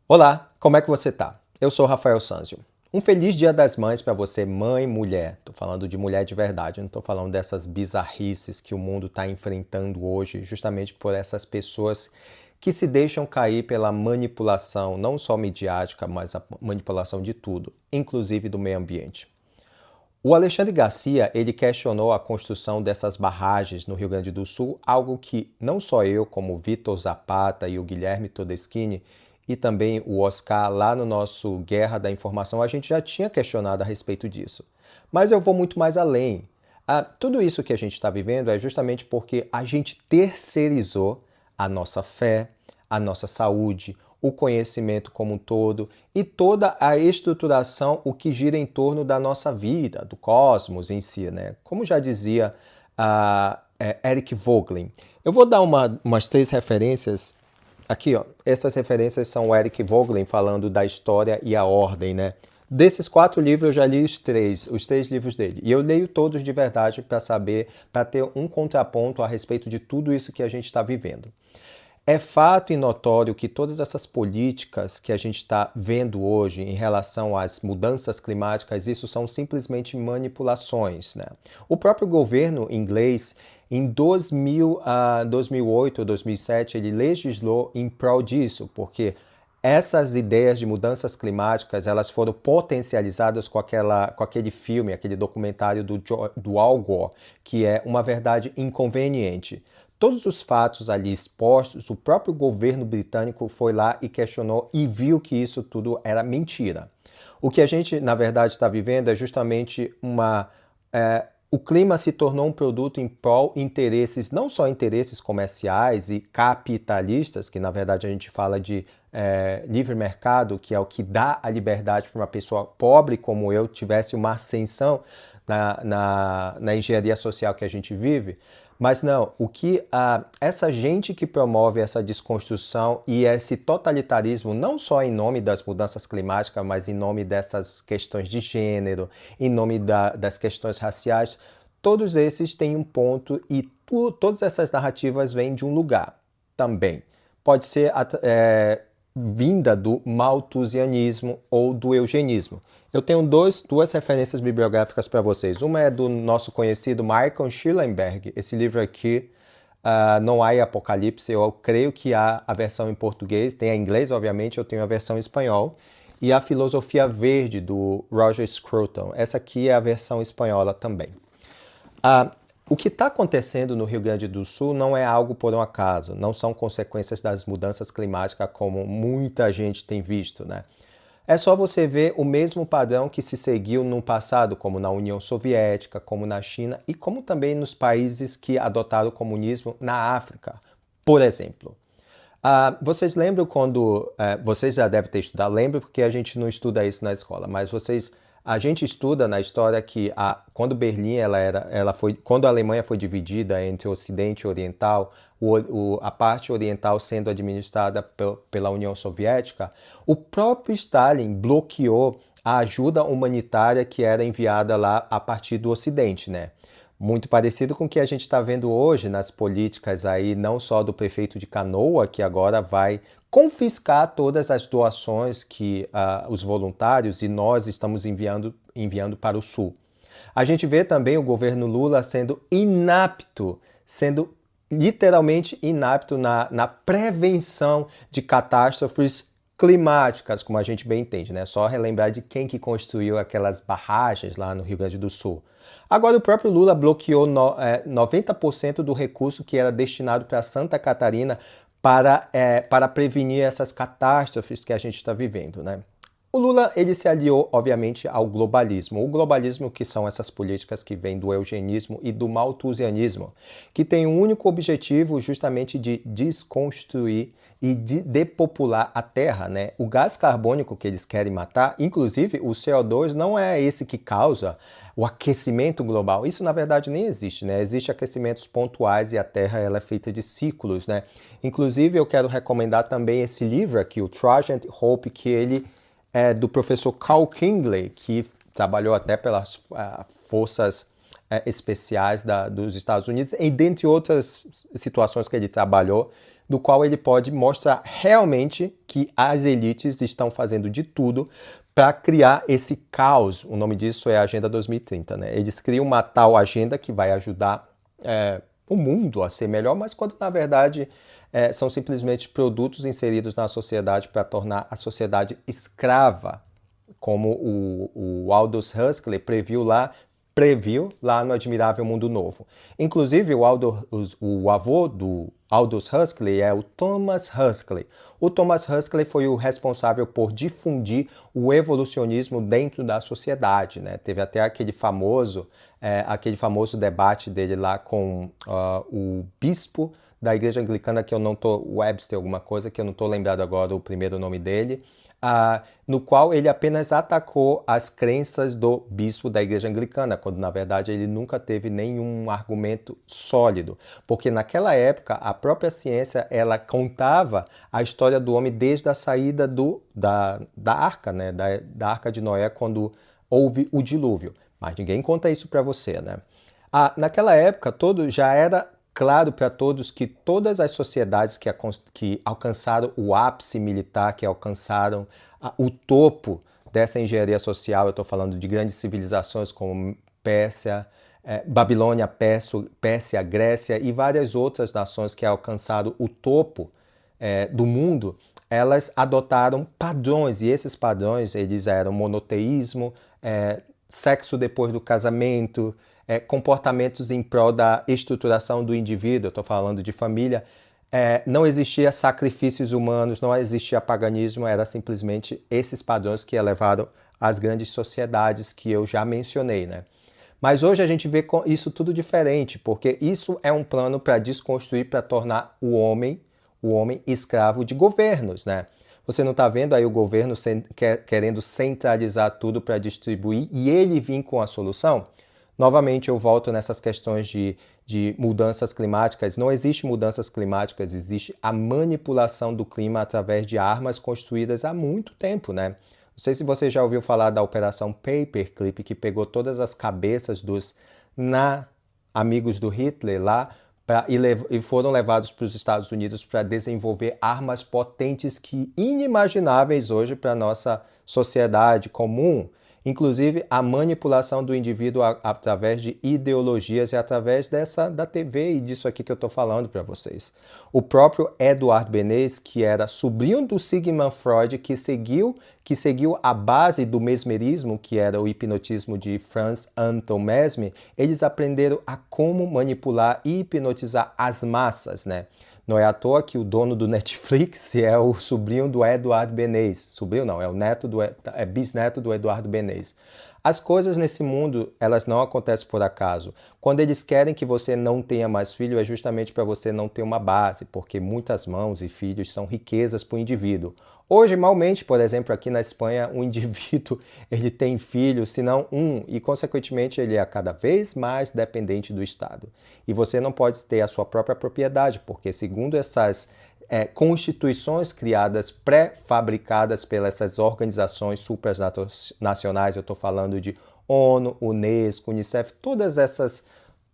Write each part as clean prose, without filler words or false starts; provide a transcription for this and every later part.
Olá, como é que você tá? Eu sou Rafael Sanzio. Um feliz Dia das Mães para você, mãe e mulher. Tô falando de mulher de verdade, não tô falando dessas bizarrices que o mundo está enfrentando hoje, justamente por essas pessoas que se deixam cair pela manipulação, não só midiática, mas a manipulação de tudo, inclusive do meio ambiente. O Alexandre Garcia, ele questionou a construção dessas barragens no Rio Grande do Sul, algo que não só eu, como o Vitor Zapata e o Guilherme Todeschini, e também o Oscar, lá no nosso Guerra da Informação, a gente já tinha questionado a respeito disso. Mas eu vou muito mais além. Tudo isso que a gente está vivendo é justamente porque a gente terceirizou a nossa fé, a nossa saúde, o conhecimento como um todo e toda a estruturação, o que gira em torno da nossa vida, do cosmos em si, né? Como já dizia Eric Voegelin. Eu vou dar umas três referências aqui, ó. Essas referências são o Eric Voegelin falando da história e a ordem, né? Desses 4 livros eu já li os três livros dele. E eu leio todos de verdade para saber, para ter um contraponto a respeito de tudo isso que a gente está vivendo. É fato e notório que todas essas políticas que a gente está vendo hoje em relação às mudanças climáticas, isso são simplesmente manipulações, né? O próprio governo inglês, em 2008 ou 2007, ele legislou em prol disso, porque essas ideias de mudanças climáticas, elas foram potencializadas com aquele filme, aquele documentário do Al Gore, que é Uma Verdade Inconveniente. Todos os fatos ali expostos, o próprio governo britânico foi lá e questionou e viu que isso tudo era mentira. O que a gente, na verdade, está vivendo é justamente o clima se tornou um produto em prol interesses, não só interesses comerciais e capitalistas, que na verdade a gente fala de livre mercado, que é o que dá a liberdade para uma pessoa pobre como eu tivesse uma ascensão na engenharia social que a gente vive. Mas não, o que essa gente que promove essa desconstrução e esse totalitarismo, não só em nome das mudanças climáticas, mas em nome dessas questões de gênero, em nome das questões raciais, todos esses têm um ponto e todas essas narrativas vêm de um lugar também. Pode ser vinda do malthusianismo ou do eugenismo. Eu tenho duas referências bibliográficas para vocês. Uma é do nosso conhecido Michael Schillenberg. Esse livro aqui, Não Há Apocalipse, eu creio que há a versão em português, tem a inglês, obviamente, eu tenho a versão em espanhol. E a Filosofia Verde, do Roger Scruton. Essa aqui é a versão espanhola também. O que está acontecendo no Rio Grande do Sul não é algo por um acaso, não são consequências das mudanças climáticas como muita gente tem visto, né? É só você ver o mesmo padrão que se seguiu no passado, como na União Soviética, como na China e como também nos países que adotaram o comunismo na África, por exemplo. Vocês lembram quando... vocês já devem ter estudado, lembro porque a gente não estuda isso na escola, mas a gente estuda na história que quando Berlim quando a Alemanha foi dividida entre Ocidente e Oriental, a parte oriental sendo administrada pela União Soviética, o próprio Stalin bloqueou a ajuda humanitária que era enviada lá a partir do Ocidente, né? Muito parecido com o que a gente está vendo hoje nas políticas aí, não só do prefeito de Canoa, que agora vai confiscar todas as doações que os voluntários e nós estamos enviando para o Sul. A gente vê também o governo Lula sendo literalmente inapto na prevenção de catástrofes climáticas, como a gente bem entende, né? Só relembrar de quem que construiu aquelas barragens lá no Rio Grande do Sul. Agora, o próprio Lula bloqueou 90% do recurso que era destinado para Santa Catarina para prevenir essas catástrofes que a gente está vivendo, né? O Lula, ele se aliou, obviamente, ao globalismo. O globalismo, que são essas políticas que vêm do eugenismo e do malthusianismo, que tem um único objetivo justamente de desconstruir e de depopular a Terra, né? O gás carbônico que eles querem matar, inclusive o CO2, não é esse que causa o aquecimento global. Isso, na verdade, nem existe, né? Existem aquecimentos pontuais e a Terra ela é feita de ciclos, né? Inclusive, eu quero recomendar também esse livro aqui, o Trajant Hope, que ele é do professor Carl Kingley, que trabalhou até pelas forças especiais dos Estados Unidos, e dentre outras situações que ele trabalhou do qual ele pode mostrar realmente que as elites estão fazendo de tudo para criar esse caos. O nome disso é a Agenda 2030, né? Eles criam uma tal agenda que vai ajudar o mundo a ser melhor, mas quando na verdade são simplesmente produtos inseridos na sociedade para tornar a sociedade escrava, como o Aldous Huxley previu lá no Admirável Mundo Novo. Inclusive, o avô do Aldous Huxley é o Thomas Huxley. O Thomas Huxley foi o responsável por difundir o evolucionismo dentro da sociedade, né? Teve até aquele famoso debate dele lá com o bispo da Igreja Anglicana, que eu não tô, Webster, alguma coisa, que eu não estou lembrado agora o primeiro nome dele, no qual ele apenas atacou as crenças do bispo da Igreja Anglicana, quando na verdade ele nunca teve nenhum argumento sólido, porque naquela época a própria ciência ela contava a história do homem desde a saída da arca, né, da arca de Noé, quando houve o dilúvio, mas ninguém conta isso para você, né? Naquela época já era claro para todos que todas as sociedades que alcançaram o ápice militar, que alcançaram o topo dessa engenharia social, eu estou falando de grandes civilizações como Pérsia, Babilônia, Pérsia, Grécia e várias outras nações que alcançaram o topo do mundo, elas adotaram padrões, e esses padrões eles eram monoteísmo, sexo depois do casamento, comportamentos em prol da estruturação do indivíduo, eu estou falando de família, não existia sacrifícios humanos, não existia paganismo, era simplesmente esses padrões que levaram às grandes sociedades que eu já mencionei, né? Mas hoje a gente vê isso tudo diferente, porque isso é um plano para desconstruir, para tornar o homem escravo de governos, né? Você não está vendo aí o governo querendo centralizar tudo para distribuir e ele vir com a solução? Novamente, eu volto nessas questões de mudanças climáticas. Não existe mudanças climáticas, existe a manipulação do clima através de armas construídas há muito tempo, né? Não sei se você já ouviu falar da Operação Paperclip, que pegou todas as cabeças dos amigos do Hitler lá e foram levados para os Estados Unidos para desenvolver armas potentes que inimagináveis hoje para a nossa sociedade comum. Inclusive a manipulação do indivíduo através de ideologias e através da TV e disso aqui que eu estou falando para vocês. O próprio Edward Bernays, que era sobrinho do Sigmund Freud, que seguiu a base do mesmerismo, que era o hipnotismo de Franz Anton Mesmer, eles aprenderam a como manipular e hipnotizar as massas, né? Não é à toa que o dono do Netflix é o sobrinho do Edward Bernays. Sobrinho não, é bisneto do Eduardo Bernays. As coisas nesse mundo, elas não acontecem por acaso. Quando eles querem que você não tenha mais filho, é justamente para você não ter uma base, porque muitas mãos e filhos são riquezas para o indivíduo. Hoje, malmente, por exemplo, aqui na Espanha, um indivíduo ele tem filhos, se não um, e consequentemente ele é cada vez mais dependente do Estado. E você não pode ter a sua própria propriedade, porque segundo essas constituições criadas, pré-fabricadas pelas essas organizações supranacionais, eu estou falando de ONU, Unesco, Unicef, todas essas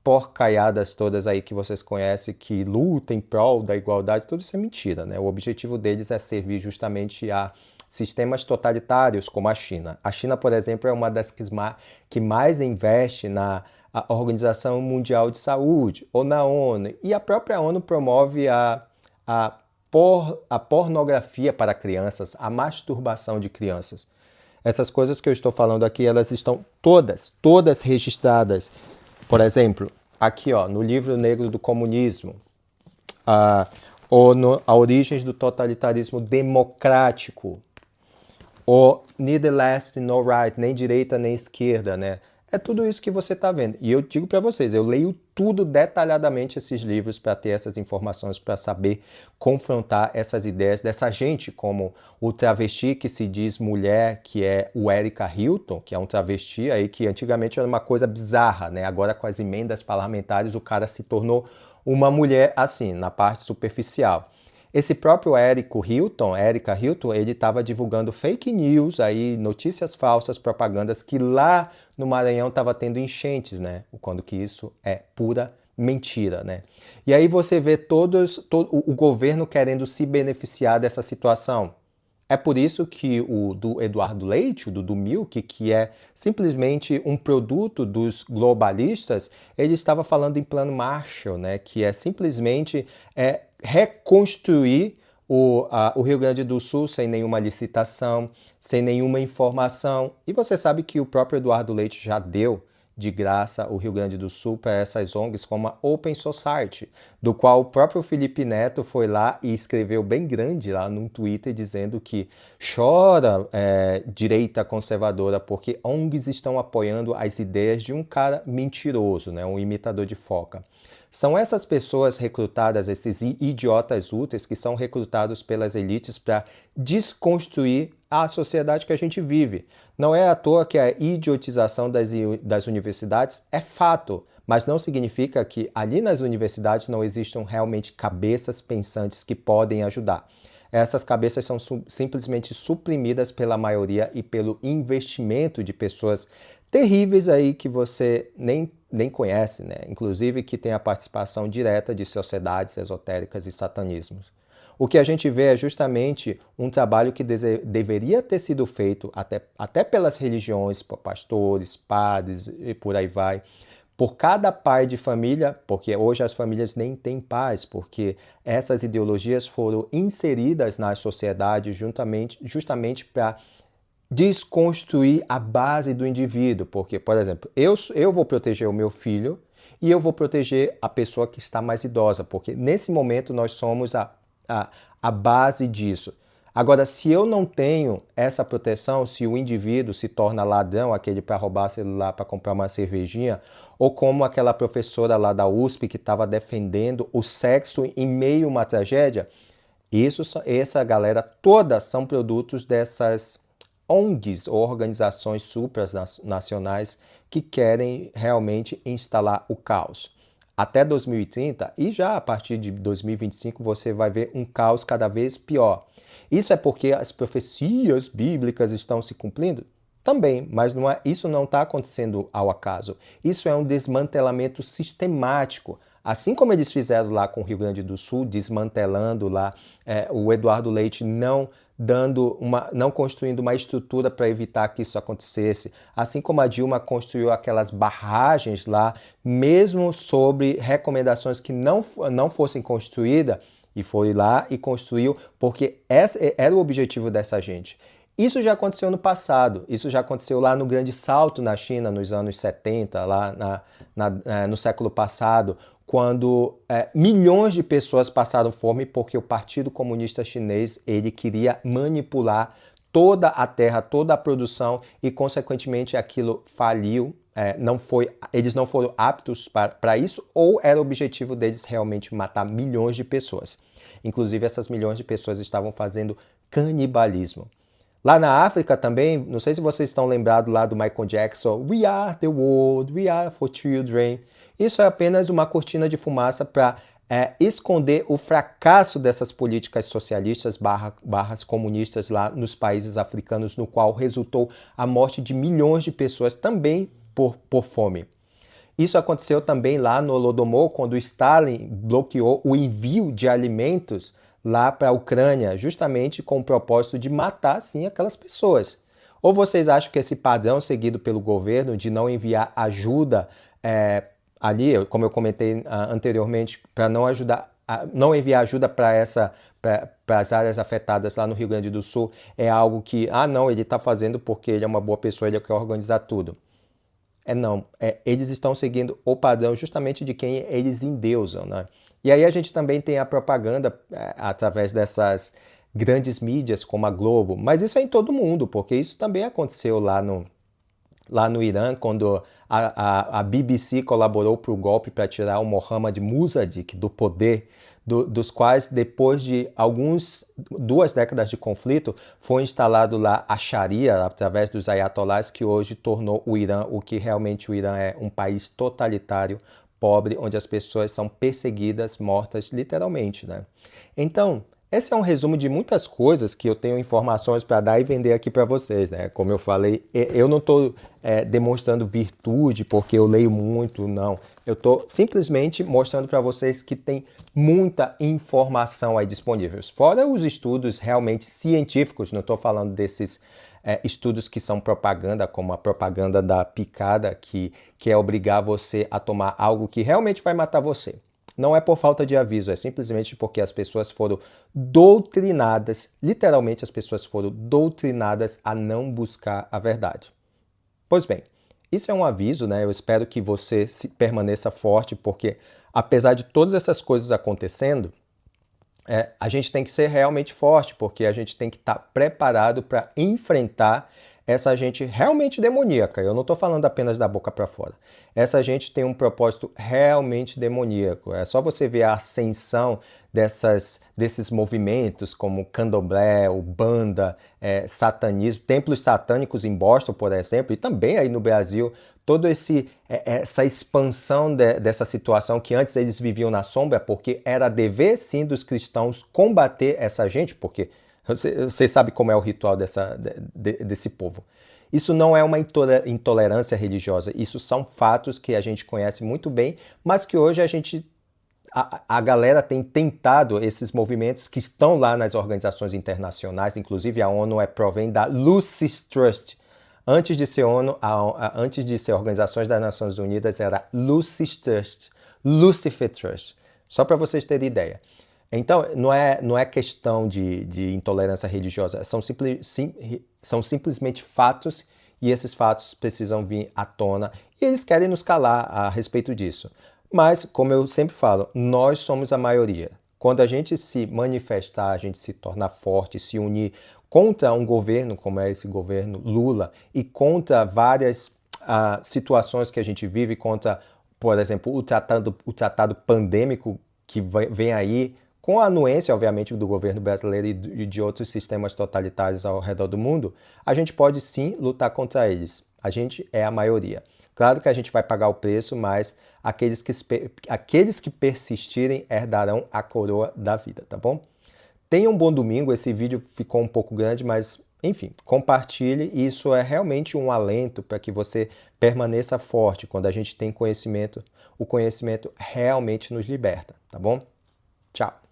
porcaiadas todas aí que vocês conhecem, que lutam em prol da igualdade, tudo isso é mentira, né? O objetivo deles é servir justamente a sistemas totalitários como a China. A China, por exemplo, é uma das que mais investe na Organização Mundial de Saúde ou na ONU. E a própria ONU promove a pornografia para crianças, a masturbação de crianças. Essas coisas que eu estou falando aqui, elas estão todas registradas. Por exemplo, aqui ó, no livro negro do comunismo, ou A Origens do Totalitarismo Democrático, ou Neither Left nor Right, nem direita nem esquerda, né? É tudo isso que você está vendo. E eu digo para vocês, eu leio tudo detalhadamente esses livros para ter essas informações, para saber confrontar essas ideias dessa gente, como o travesti que se diz mulher, que é o Erika Hilton, que é um travesti aí que antigamente era uma coisa bizarra, né? Agora com as emendas parlamentares o cara se tornou uma mulher assim, na parte superficial. Esse próprio Erika Hilton, ele estava divulgando fake news, aí, notícias falsas, propagandas que lá no Maranhão estava tendo enchentes, né? Quando que isso é pura mentira, né? E aí você vê todo o governo querendo se beneficiar dessa situação. É por isso que o do Eduardo Leite, o do Milk, que é simplesmente um produto dos globalistas, ele estava falando em plano Marshall, né? Que é simplesmente reconstruir o Rio Grande do Sul sem nenhuma licitação, sem nenhuma informação. E você sabe que o próprio Eduardo Leite já deu de graça o Rio Grande do Sul para essas ONGs como a Open Society, do qual o próprio Felipe Neto foi lá e escreveu bem grande lá no Twitter dizendo que chora direita conservadora porque ONGs estão apoiando as ideias de um cara mentiroso, né, um imitador de foca. São essas pessoas recrutadas, esses idiotas úteis, que são recrutados pelas elites para desconstruir a sociedade que a gente vive. Não é à toa que a idiotização das universidades é fato, mas não significa que ali nas universidades não existam realmente cabeças pensantes que podem ajudar. Essas cabeças são simplesmente suprimidas pela maioria e pelo investimento de pessoas terríveis aí que você nem conhece, né? Inclusive que tem a participação direta de sociedades esotéricas e satanismos. O que a gente vê é justamente um trabalho que deveria ter sido feito até pelas religiões, por pastores, padres e por aí vai, por cada pai de família, porque hoje as famílias nem têm paz, porque essas ideologias foram inseridas na sociedade justamente para desconstruir a base do indivíduo. Porque, por exemplo, eu vou proteger o meu filho e eu vou proteger a pessoa que está mais idosa, porque nesse momento nós somos a base disso. Agora, se eu não tenho essa proteção, se o indivíduo se torna ladrão, aquele para roubar celular para comprar uma cervejinha, ou como aquela professora lá da USP que estava defendendo o sexo em meio a uma tragédia, essa galera toda são produtos dessas ONGs ou organizações supranacionais que querem realmente instalar o caos. Até 2030 e já a partir de 2025 você vai ver um caos cada vez pior. Isso é porque as profecias bíblicas estão se cumprindo? Também, mas isso não está acontecendo ao acaso. Isso é um desmantelamento sistemático. Assim como eles fizeram lá com o Rio Grande do Sul, desmantelando lá o Eduardo Leite não construindo uma estrutura para evitar que isso acontecesse. Assim como a Dilma construiu aquelas barragens lá, mesmo sobre recomendações que não fossem construídas, e foi lá e construiu, porque esse era o objetivo dessa gente. Isso já aconteceu no passado, isso já aconteceu lá no Grande Salto na China, nos anos 70, lá no século passado, quando milhões de pessoas passaram fome porque o Partido Comunista Chinês ele queria manipular toda a terra, toda a produção e, consequentemente, aquilo faliu. Eles não foram aptos para isso, ou era o objetivo deles realmente matar milhões de pessoas. Inclusive, essas milhões de pessoas estavam fazendo canibalismo. Lá na África também, não sei se vocês estão lembrados lá do Michael Jackson, We are the world, we are for children. Isso é apenas uma cortina de fumaça para esconder o fracasso dessas políticas socialistas barras comunistas lá nos países africanos, no qual resultou a morte de milhões de pessoas também por fome. Isso aconteceu também lá no Holodomor, quando Stalin bloqueou o envio de alimentos lá para a Ucrânia, justamente com o propósito de matar, sim, aquelas pessoas. Ou vocês acham que esse padrão seguido pelo governo de não enviar ajuda ali, como eu comentei anteriormente, para não enviar ajuda para as áreas afetadas lá no Rio Grande do Sul, é algo que, não, ele está fazendo porque ele é uma boa pessoa, ele quer organizar tudo. Eles estão seguindo o padrão justamente de quem eles endeusam, né? E aí a gente também tem a propaganda através dessas grandes mídias como a Globo, mas isso é em todo mundo, porque isso também aconteceu lá no Irã, quando a BBC colaborou para o golpe para tirar o Mohammad Mossadegh do poder, dos quais depois de 2 décadas de conflito foi instalado lá a Sharia através dos ayatollahs, que hoje tornou o Irã o que realmente o Irã é, um país totalitário, pobre, onde as pessoas são perseguidas, mortas literalmente, né? Então, esse é um resumo de muitas coisas que eu tenho informações para dar e vender aqui para vocês, né? Como eu falei, eu não estou demonstrando virtude porque eu leio muito, não. Eu estou simplesmente mostrando para vocês que tem muita informação aí disponível. Fora os estudos realmente científicos, não estou falando desses estudos que são propaganda, como a propaganda da picada, que é obrigar você a tomar algo que realmente vai matar você. Não é por falta de aviso, é simplesmente porque as pessoas foram doutrinadas, literalmente as pessoas foram doutrinadas a não buscar a verdade. Pois bem, isso é um aviso, né? Eu espero que você permaneça forte, porque apesar de todas essas coisas acontecendo, a gente tem que ser realmente forte, porque a gente tem que estar preparado para enfrentar essa gente realmente demoníaca. Eu não estou falando apenas da boca para fora. Essa gente tem um propósito realmente demoníaco. É só você ver a ascensão desses movimentos como candomblé, ubanda, satanismo, templos satânicos em Boston, por exemplo, e também aí no Brasil, toda essa expansão dessa situação que antes eles viviam na sombra, porque era dever sim dos cristãos combater essa gente, porque você sabe como é o ritual desse povo. Isso não é uma intolerância religiosa, isso são fatos que a gente conhece muito bem, mas que hoje a galera tem tentado esses movimentos que estão lá nas organizações internacionais, inclusive a ONU provém da Lucis Trust. Antes de ser ONU, antes de ser Organizações das Nações Unidas, era Lucis Trust, Lucifer Trust, só para vocês terem ideia. Então, não é questão de intolerância religiosa, são simplesmente fatos e esses fatos precisam vir à tona e eles querem nos calar a respeito disso. Mas, como eu sempre falo, nós somos a maioria. Quando a gente se manifestar, a gente se tornar forte, se unir contra um governo como é esse governo Lula e contra várias situações que a gente vive, contra, por exemplo, o tratado pandêmico que vem aí, com a anuência, obviamente, do governo brasileiro e de outros sistemas totalitários ao redor do mundo, a gente pode sim lutar contra eles. A gente é a maioria. Claro que a gente vai pagar o preço, mas aqueles que persistirem herdarão a coroa da vida, tá bom? Tenha um bom domingo, esse vídeo ficou um pouco grande, mas enfim, compartilhe. Isso é realmente um alento para que você permaneça forte. Quando a gente tem conhecimento, o conhecimento realmente nos liberta, tá bom? Tchau!